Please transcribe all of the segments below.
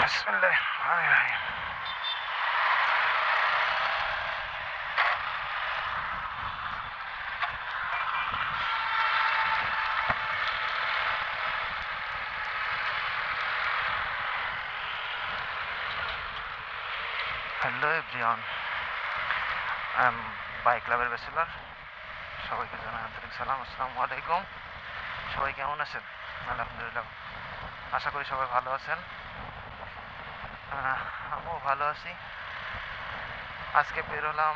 বিসমিল্লাহির hello everyone, I am bike lover bachelor. সবাইকে জানাই আন্তরিক সালাম, আসসালামু আলাইকুম। সবাই কেমন আছেন? আলহামদুলিল্লাহ, আশা করি সবাই ভালো আছেন। আমিও ভালো আছি। আজকে বের হলাম,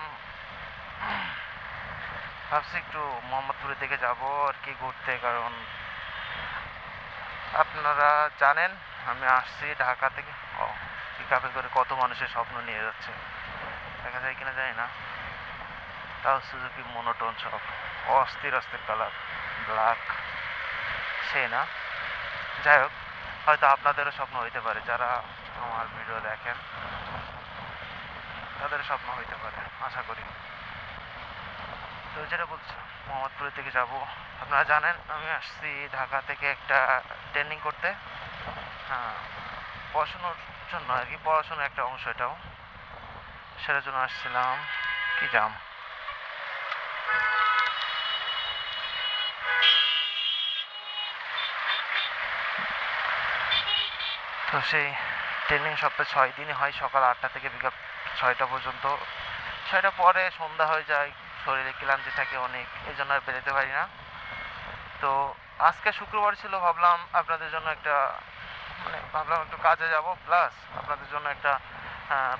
ভাবছি একটু মোহাম্মদপুরের দিকে যাবো আর কি ঘুরতে, কারণ আপনারা জানেন আমি আসছি ঢাকা থেকে। ও, পিকআপে করে কত মানুষের স্বপ্ন নিয়ে যাচ্ছে, দেখা যায় কিনা জানি না। তাও সুজুকি মোনোটোন, সব অস্থির অস্থির কালার, ব্ল্যাক, সে না। যাই হোক, হয়তো আপনাদেরও স্বপ্ন হইতে পারে, যারা আমার ভিডিও দেখেন তাদের স্বপ্ন হইতে পারে আশা করি। তো যেটা বলছি, মোহাম্মদপুরের দিকে যাব। আপনারা জানেন আমি আসছি ঢাকা থেকে একটা ট্রেনিং করতে। হ্যাঁ, পড়াশুনোর জন্য আর কি, পড়াশোনার একটা অংশ এটাও, সেটার জন্য আসছিলাম। কি জাম! তো সেই ট্রেনিং সপ্তাহে 6 দিনই হয়, সকাল 8টা থেকে বিকাল 6টা পর্যন্ত। 6টা পরে সন্ধ্যা হয়ে যায়, শরীরে ক্লান্তি থাকে অনেক, এই জন্য আর বেরোতে পারি না। তো আজকে শুক্রবার ছিল, ভাবলাম আপনাদের জন্য একটা, মানে ভাবলাম একটু কাজে যাব, প্লাস আপনাদের জন্য একটা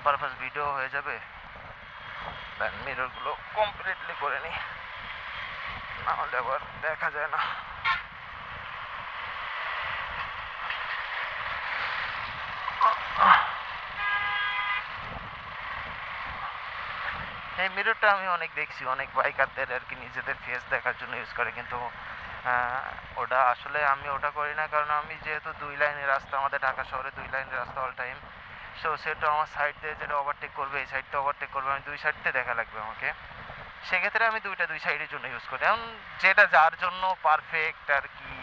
পারপাস ভিডিও হয়ে যাবে। মিররগুলো কমপ্লিটলি করে নিই, নাহলে আবার দেখা যায় না। এই মিররটা আমি অনেক দেখছি, অনেক বাইকারদের আর কি নিজেদের ফেস দেখার জন্য ইউজ করে, কিন্তু ওটা আসলে আমি ওটা করি না, কারণ আমি যেহেতু 2 লাইনের রাস্তা, আমাদের ঢাকা শহরে 2 লাইনের রাস্তা অল টাইম। সো সেটা আমার সাইড দিয়ে যেটা ওভারটেক করবে, এই সাইডটা ওভারটেক করবে, আমি 2 সাইডতে দেখা লাগবে আমাকে। সেক্ষেত্রে আমি 2 সাইডের জন্য ইউজ করি। এখন যেটা যার জন্য পারফেক্ট আর কি,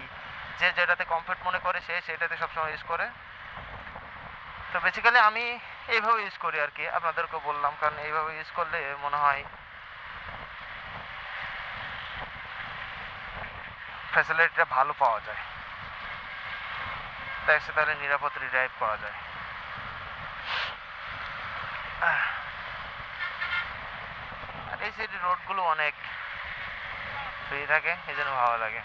যে যেটাতে কমফর্ট মনে করে সে সেটাতে সবসময় ইউজ করে। তো বেসিক্যালি আমি এইভাবে ইউজ করি আর কি, আপনাদেরকে বললাম, কারণ এইভাবে ইউজ করলে মনে হয় ফ্যাসিলিটিটা ভালো পাওয়া যায়, দেখছে তাহলে নিরাপদ ড্রাইভ করা যায়। আর এই সাইডের রোডগুলো অনেক ফ্রি থাকে, এই জন্য ভালো লাগে।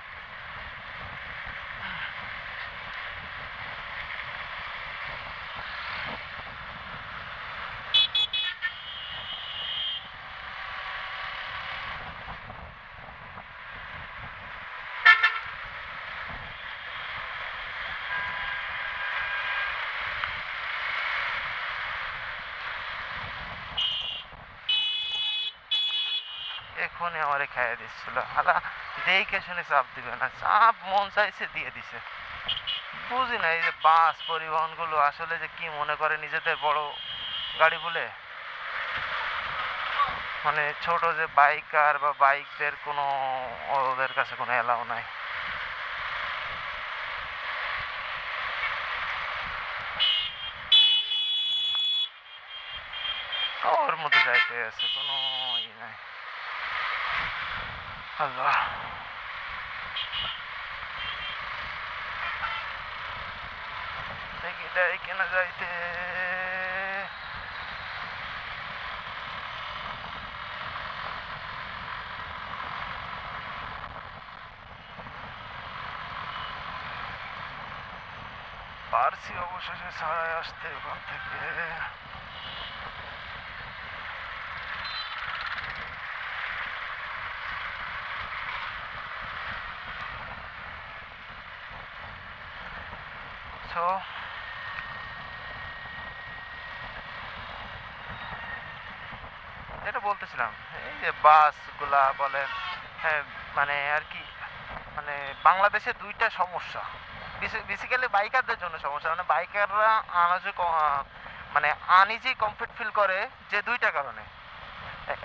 এখনই আমারে খাইয়ে দিচ্ছিল, হালা দেখে শুনে চাপ দিবে না, চাপ মন চাইছে দিয়ে দিছে। বুঝি না এই যে বাস পরিবহনগুলো আসলে যে কি মনে করে নিজেদের বড় গাড়ি বলে, মানে ছোট যে বাইকার বা বাইকদের কোনো, ওদের কাছে কোনো এলাও নাই। ওর মতো যাইতে আছে, কোনো ই নাই। আল্লাহ, দেখি দেয় কিনা যাইতে। পারছি অবশেষে ছাড়াই আসতে ওখান থেকে। সো যেটা বলতেছিলাম, এই যে বাসগুলা বলেন, হ্যাঁ, মানে আর কি, মানে বাংলাদেশে 2টা সমস্যা, বেসিক্যালি বাইকারদের জন্য সমস্যা, মানে বাইকাররা আনাজে মানে আনইজি কমফর্ট ফিল করে, যে 2টা কারণে।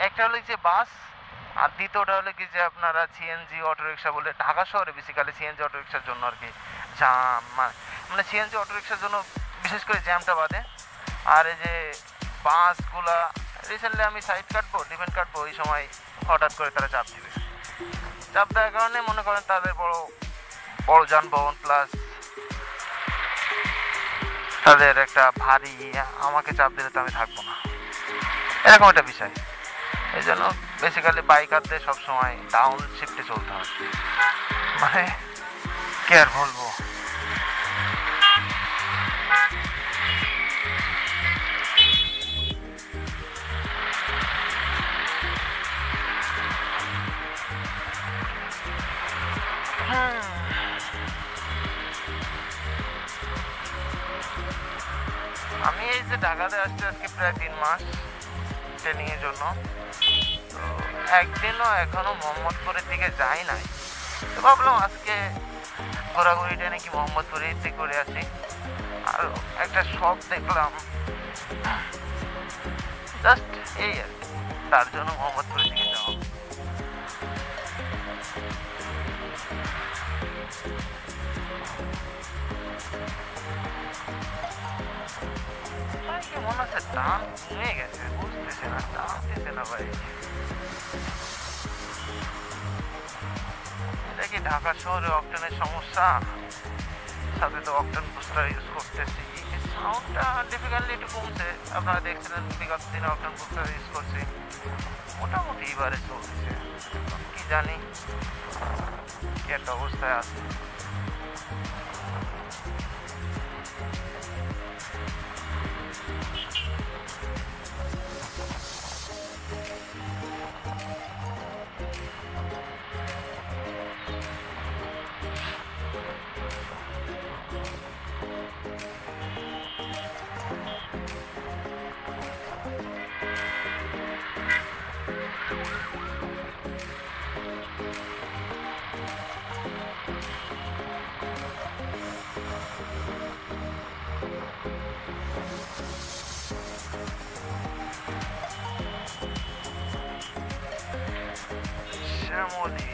একটা হলো যে বাস, আর দ্বিতীয়টা হলো কি যে আপনারা সিএনজি অটোরিকশা বলে, ঢাকা শহরে বেসিক্যালি সিএনজি অটোরিকশার জন্য আর কি জাম, মানে সিএনজি অটোরিক্সার জন্য বিশেষ করে জ্যামটা বাদে। আর এই যে বাসগুলা রিসেন্টলি আমি সাইড কাটবো, ডিফেন্ট কাটবো, ওই সময় হঠাৎ করে তারা চাপ দিবে। চাপ দেওয়ার কারণে মনে করেন তাদের বড় বড় যানবাহন প্লাস তাদের একটা ভারী আমাকে চাপ দিলে তো আমি থাকবো না, এরকম একটা বিষয়। এই জন্য বেসিক্যালি বাইকারদের সবসময় ডাউন শিফটে চলতে হয়। মানে কি আর বলবো, আমি এই যে ঢাকাতে আসছি আজকে প্রায় 3 মাস ট্রেনিংয়ের জন্য। তো একদিনও এখনো মোহাম্মদপুরের দিকে যাই নাই। তো ভাবলাম আজকে ঘোরাঘুরিটা নাকি মোহাম্মদপুরের দিকে করে আসি। আর একটা শপ দেখলাম, জাস্ট এই আর কি, তার জন্য মোহাম্মদপুরের দিকে যাওয়া। মনে হচ্ছে দাম কমে গেছে, বুঝতেছে না, দাম দিতে না ভাই। এটা কি ঢাকা শহরে অকটেনের সমস্যা, সাথে তো অকটেন বুস্টার ইউজ করতেছি, সাউন্ডটা ডিফিকাল্টলি একটু কমছে। আপনারা দেখছিলেন বিগত দিনে অকটেন বুস্টার ইউজ করছি, মোটামুটি এবারে চলছে। কি জানি কি একটা অবস্থায় আছে। শ্যামলী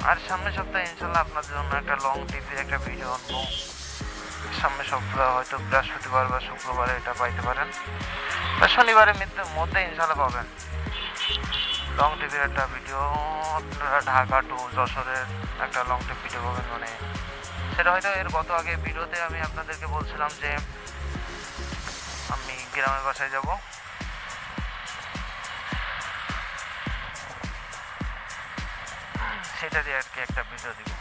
আর সামনের সপ্তাহে ইনশাল্লাহ আপনাদের জন্য একটা লং টিভির একটা ভিডিও আনবো। সামনের সপ্তাহে হয়তো বৃহস্পতিবার বা শুক্রবারে এটা পাইতে পারেন, বা শনিবারের মধ্যে ইনশাল্লাহ পাবেন লং টিভির একটা ভিডিও। আপনারা ঢাকা টু যশোরের একটা লং টিভি ভিডিও পাবেন। মানে সেটা হয়তো এর গত আগে ভিডিওতে আমি আপনাদেরকে বলছিলাম যে আমি গ্রামের বাসায় যাব, সেটা দিয়ে আর কি একটা ভিডিও দিব।